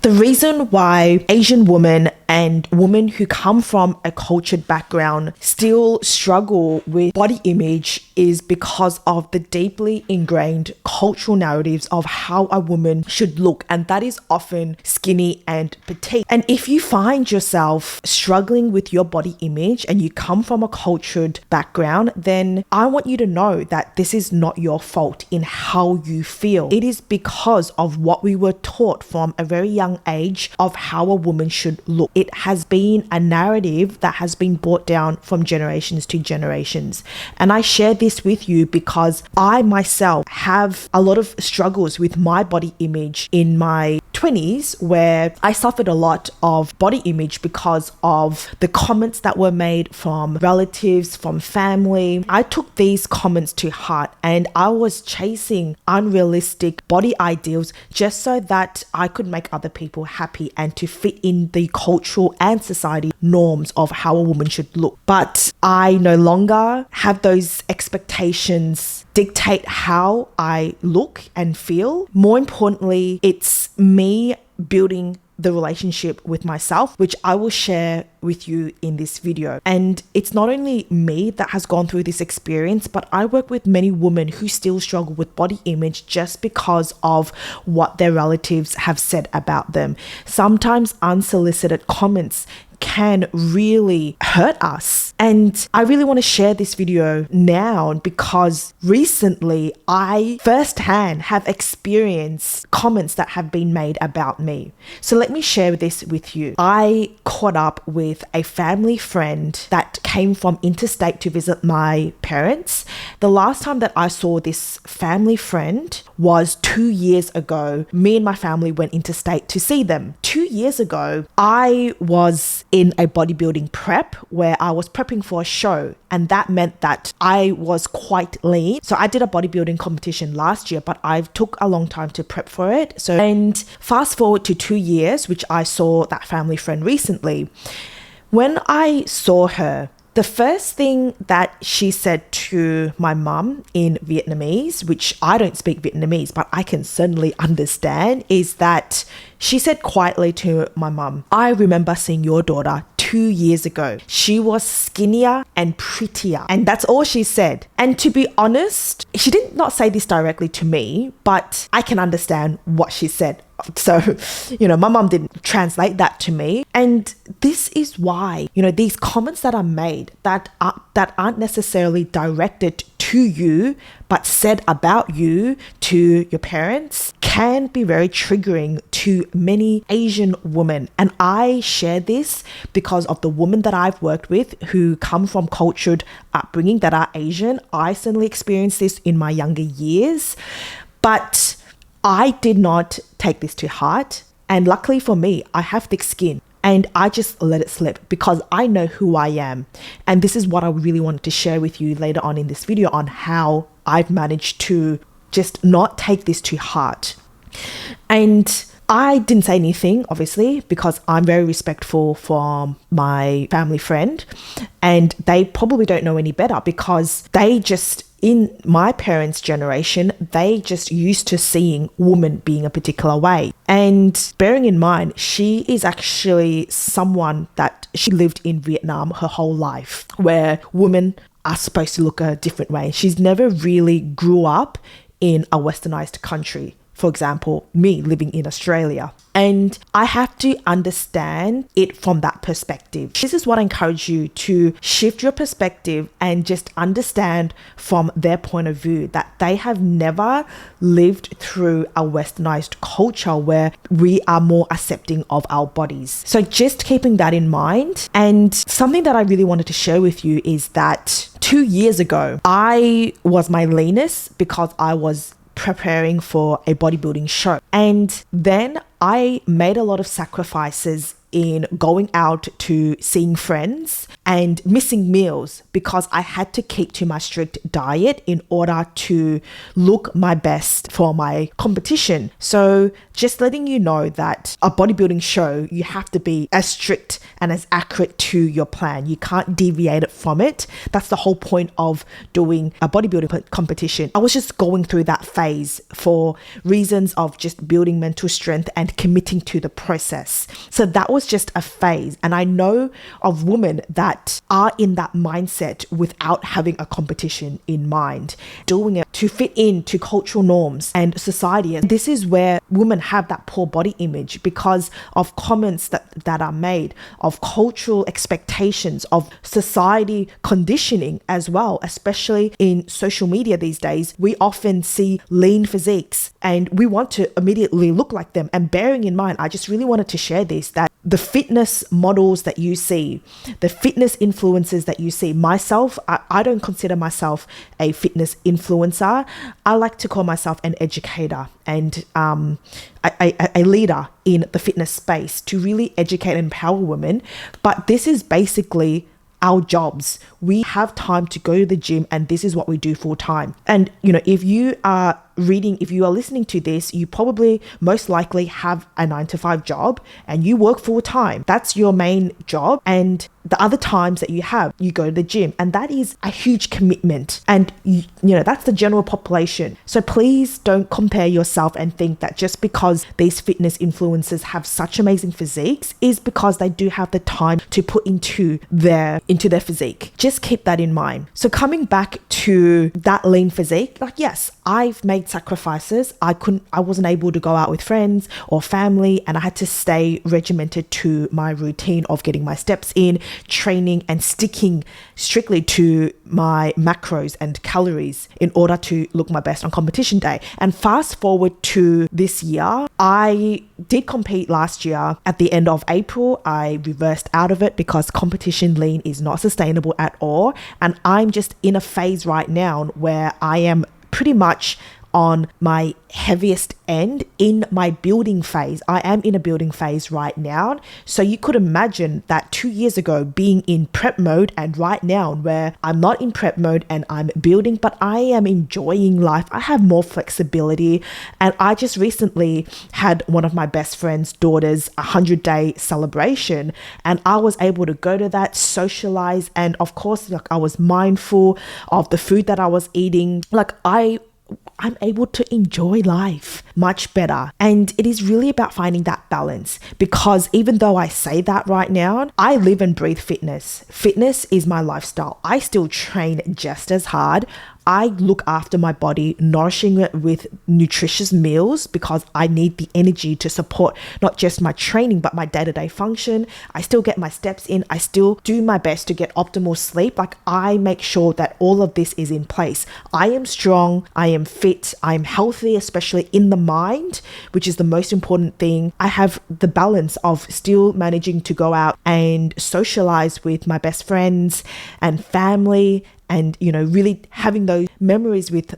The reason why Asian women and women who come from a cultured background still struggle with body image is because of the deeply ingrained cultural narratives of how a woman should look, and that is often skinny and petite. And if you find yourself struggling with your body image and you come from a cultured background, then I want you to know that this is not your fault in how you feel. It is because of what we were taught from a very young age of how a woman should look. It has been a narrative that has been brought down from generations to generations. And I share this with you because I myself have a lot of struggles with my body image in my 20s, where I suffered a lot of body image because of the comments that were made from relatives, from family. I took these comments to heart and I was chasing unrealistic body ideals just so that I could make other people happy and to fit in the cultural and society norms of how a woman should look. But I no longer have those expectations dictate how I look and feel. More importantly, it's me building the relationship with myself, which I will share with you in this video. And it's not only me that has gone through this experience, but I work with many women who still struggle with body image just because of what their relatives have said about them. Sometimes unsolicited comments can really hurt us. And I really want to share this video now because recently I firsthand have experienced comments that have been made about me. So let me share this with you. I caught up with a family friend that came from interstate to visit my parents. The last time that I saw this family friend was 2 years ago. Me and my family went interstate to see them. 2 years ago, I was in a bodybuilding prep where I was prepping for a show, and that meant that I was quite lean. So I did a bodybuilding competition last year, but I took a long time to prep for it. And fast forward to 2 years, which I saw that family friend recently. When I saw her, the first thing that she said to my mum in Vietnamese, which I don't speak Vietnamese, but I can certainly understand, is that she said quietly to my mum, "I remember seeing your daughter 2 years ago. She was skinnier and prettier." And that's all she said. And to be honest, she did not say this directly to me, but I can understand what she said. So, my mum didn't translate that to me. And this is why, these comments that are made that aren't necessarily directed to you, but said about you to your parents, can be very triggering to many Asian women. And I share this because of the women that I've worked with who come from cultured upbringing that are Asian. I certainly experienced this in my younger years, but I did not take this to heart. And luckily for me, I have thick skin and I just let it slip because I know who I am. And this is what I really wanted to share with you later on in this video on how I've managed to just not take this to heart. And I didn't say anything, obviously, because I'm very respectful for my family friend, and they probably don't know any better because they just, in my parents' generation, they just used to seeing women being a particular way. And bearing in mind, she is actually someone that she lived in Vietnam her whole life, where women are supposed to look a different way. She's never really grew up in a westernized country. For example, me living in Australia. And I have to understand it from that perspective. This is what I encourage you to shift your perspective and just understand from their point of view that they have never lived through a westernized culture where we are more accepting of our bodies. So just keeping that in mind. And something that I really wanted to share with you is that 2 years ago, I was my leanest because I was preparing for a bodybuilding show. And then I made a lot of sacrifices in going out to seeing friends and missing meals because I had to keep to my strict diet in order to look my best for my competition. So just letting you know that a bodybuilding show, you have to be as strict and as accurate to your plan. You can't deviate it from it. That's the whole point of doing a bodybuilding competition. I was just going through that phase for reasons of just building mental strength and committing to the process. So that was just a phase. And I know of women that are in that mindset without having a competition in mind, doing it to fit into cultural norms and society. And this is where women have that poor body image because of comments that are made, of cultural expectations, of society conditioning as well, especially in social media these days. We often see lean physiques and we want to immediately look like them. And bearing in mind, I just really wanted to share this, that the fitness models that you see, the fitness influencers that you see, myself, I don't consider myself a fitness influencer. I like to call myself an educator and a leader in the fitness space to really educate and empower women. But this is basically our jobs. We have time to go to the gym and this is what we do full time. And if you are listening to this, you probably most likely have a 9-to-5 job and you work full time. That's your main job. And the other times that you go to the gym, and that is a huge commitment. And that's the general population. So please don't compare yourself and think that just because these fitness influencers have such amazing physiques is because they do have the time to put into their physique. Just keep that in mind. So coming back to that lean physique, yes, I've made sacrifices. I wasn't able to go out with friends or family, and I had to stay regimented to my routine of getting my steps in, training and sticking strictly to my macros and calories in order to look my best on competition day. And fast forward to this year, I did compete last year. At the end of April, I reversed out of it because competition lean is not sustainable at all. And I'm just in a phase right now where I am pretty much on my heaviest end in my building phase. I am in a building phase right now. So you could imagine that 2 years ago being in prep mode and right now where I'm not in prep mode and I'm building, but I am enjoying life. I have more flexibility. And I just recently had one of my best friend's daughter's 100-day celebration, and I was able to go to that, socialize, and of course, I was mindful of the food that I was eating. I'm able to enjoy life much better. And it is really about finding that balance, because even though I say that right now, I live and breathe fitness. Fitness is my lifestyle. I still train just as hard. I look after my body, nourishing it with nutritious meals because I need the energy to support not just my training, but my day-to-day function. I still get my steps in. I still do my best to get optimal sleep. I make sure that all of this is in place. I am strong. I am fit. I am healthy, especially in the mind, which is the most important thing. I have the balance of still managing to go out and socialize with my best friends and family, and really having those memories with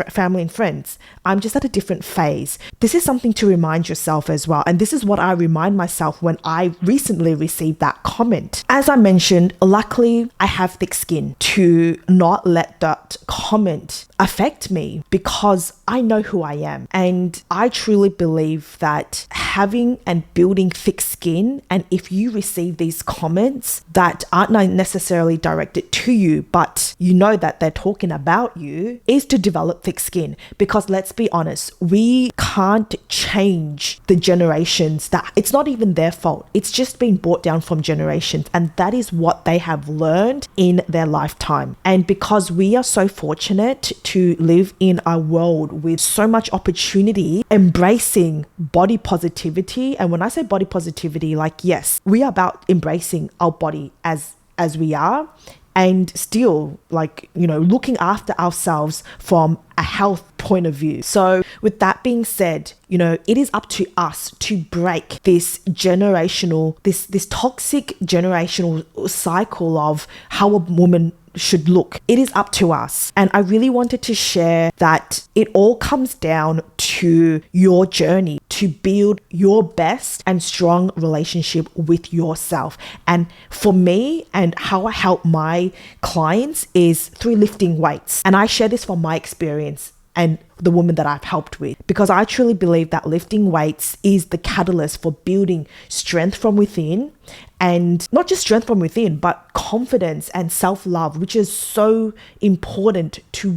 family and friends. I'm just at a different phase. This is something to remind yourself as well, and this is what I remind myself when I recently received that comment. As I mentioned, luckily I have thick skin to not let that comment affect me because I know who I am, and I truly believe that having and building thick skin, and if you receive these comments that aren't necessarily directed to you, but you know that they're talking about you, is to develop thick skin. Because let's be honest, we can't change the generations. That it's not even their fault. It's just been brought down from generations, and that is what they have learned in their lifetime. And because we are so fortunate to live in a world with so much opportunity, embracing body positivity. And when I say body positivity, yes, we are about embracing our body as we are, and still looking after ourselves from a health point of view. So with that being said, it is up to us to break this generational, this toxic generational cycle of how a woman should look. It is up to us. And I really wanted to share that it all comes down to your journey to build your best and strong relationship with yourself. And for me, and how I help my clients is through lifting weights. And I share this from my experience and the women that I've helped with, because I truly believe that lifting weights is the catalyst for building strength from within, and not just strength from within, but confidence and self-love, which is so important to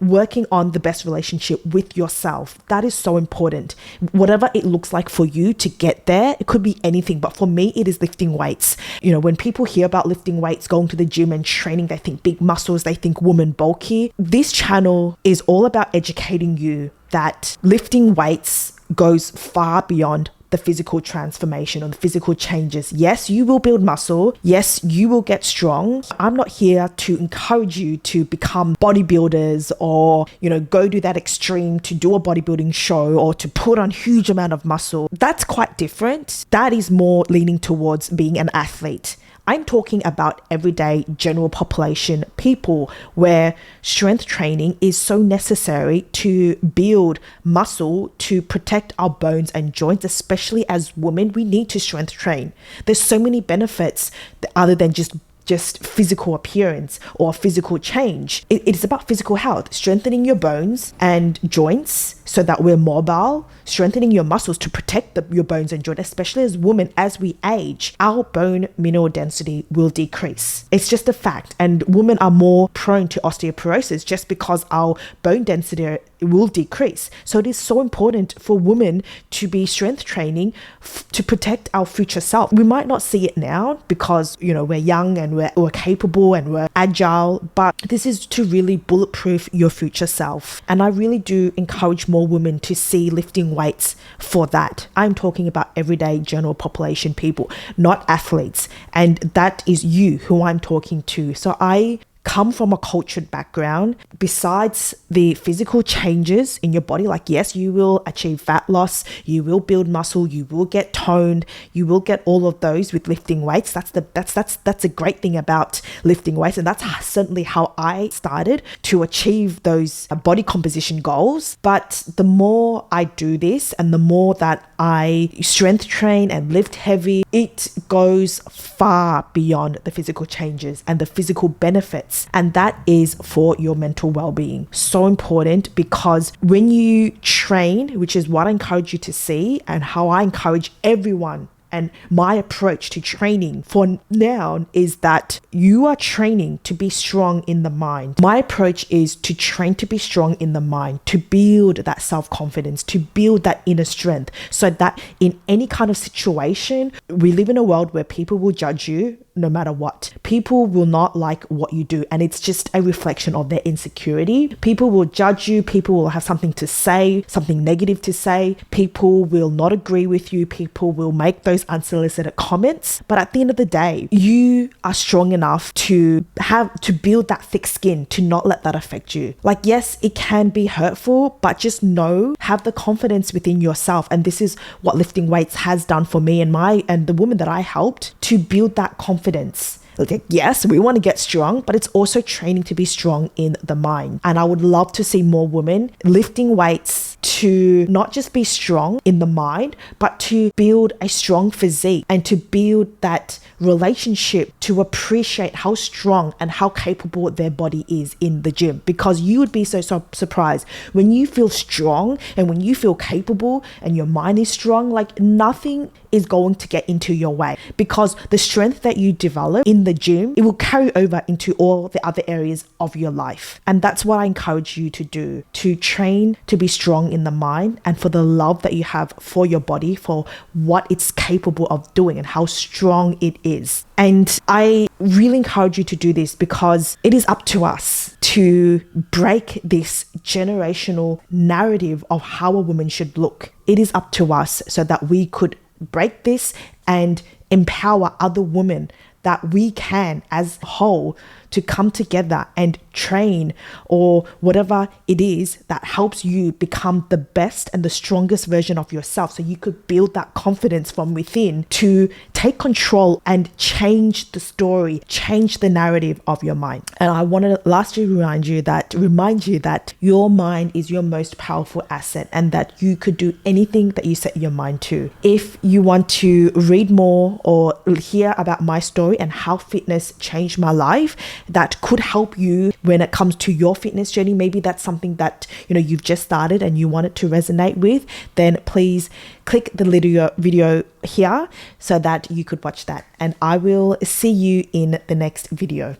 working on the best relationship with yourself. That is so important. Whatever it looks like for you to get there, it could be anything, but for me, it is lifting weights. You know, when people hear about lifting weights, going to the gym and training, they think big muscles, they think woman bulky. This channel is all about educating you that lifting weights goes far beyond the physical transformation or the physical changes. Yes, you will build muscle. Yes, you will get strong. I'm not here to encourage you to become bodybuilders or, go do that extreme to do a bodybuilding show or to put on huge amount of muscle. That's quite different. That is more leaning towards being an athlete. I'm talking about everyday general population people where strength training is so necessary to build muscle, to protect our bones and joints, especially as women. We need to strength train. There's so many benefits other than just physical appearance or physical change. It is about physical health, strengthening your bones and joints so that we're mobile, strengthening your muscles to protect your bones and joints, especially as women. As we age, our bone mineral density will decrease. It's just a fact. And women are more prone to osteoporosis just because our bone density will decrease. So it is so important for women to be strength training to protect our future self. We might not see it now because, we're young and we're capable and we're agile, but this is to really bulletproof your future self. And I really do encourage more women to see lifting weights for that. I'm talking about everyday general population people, not athletes. And that is you who I'm talking to. So I come from a cultured background. Besides the physical changes in your body, like yes, you will achieve fat loss, you will build muscle, you will get toned, you will get all of those with lifting weights. That's a great thing about lifting weights, and that's certainly how I started to achieve those body composition goals. But the more I do this and the more that I strength train and lift heavy, it goes far beyond the physical changes and the physical benefits. And that is for your mental well-being. So important, because when you train, which is what I encourage you to see and how I encourage everyone, and my approach to training for now is that you are training to be strong in the mind. My approach is to train to be strong in the mind, to build that self-confidence, to build that inner strength, so that in any kind of situation, we live in a world where people will judge you no matter what. People will not like what you do, and it's just a reflection of their insecurity. People will judge you. People will have something to say, something negative to say. People will not agree with you. People will make those unsolicited comments. But at the end of the day, you are strong enough to build that thick skin to not let that affect you. Like, yes, it can be hurtful, but just have the confidence within yourself. And this is what lifting weights has done for me and the women that I helped to build that confidence. Okay, yes, we want to get strong, but it's also training to be strong in the mind. And I would love to see more women lifting weights to not just be strong in the mind, but to build a strong physique and to build that relationship to appreciate how strong and how capable their body is in the gym. Because you would be so surprised when you feel strong and when you feel capable and your mind is strong, like nothing is going to get into your way, because the strength that you develop in the gym, it will carry over into all the other areas of your life. And that's what I encourage you to do, to train to be strong in the mind and for the love that you have for your body, for what it's capable of doing and how strong it is. And I really encourage you to do this because it is up to us to break this generational narrative of how a woman should look. It is up to us so that we could break this and empower other women, that we can as a whole to come together and train, or whatever it is that helps you become the best and the strongest version of yourself, so you could build that confidence from within to take control and change the story, change the narrative of your mind. And I want to lastly remind you that your mind is your most powerful asset, and that you could do anything that you set your mind to. If you want to read more or hear about my story and how fitness changed my life, that could help you when it comes to your fitness journey, maybe that's something that you've just started and you want it to resonate with, then please click the little video here so that you could watch that. And I will see you in the next video.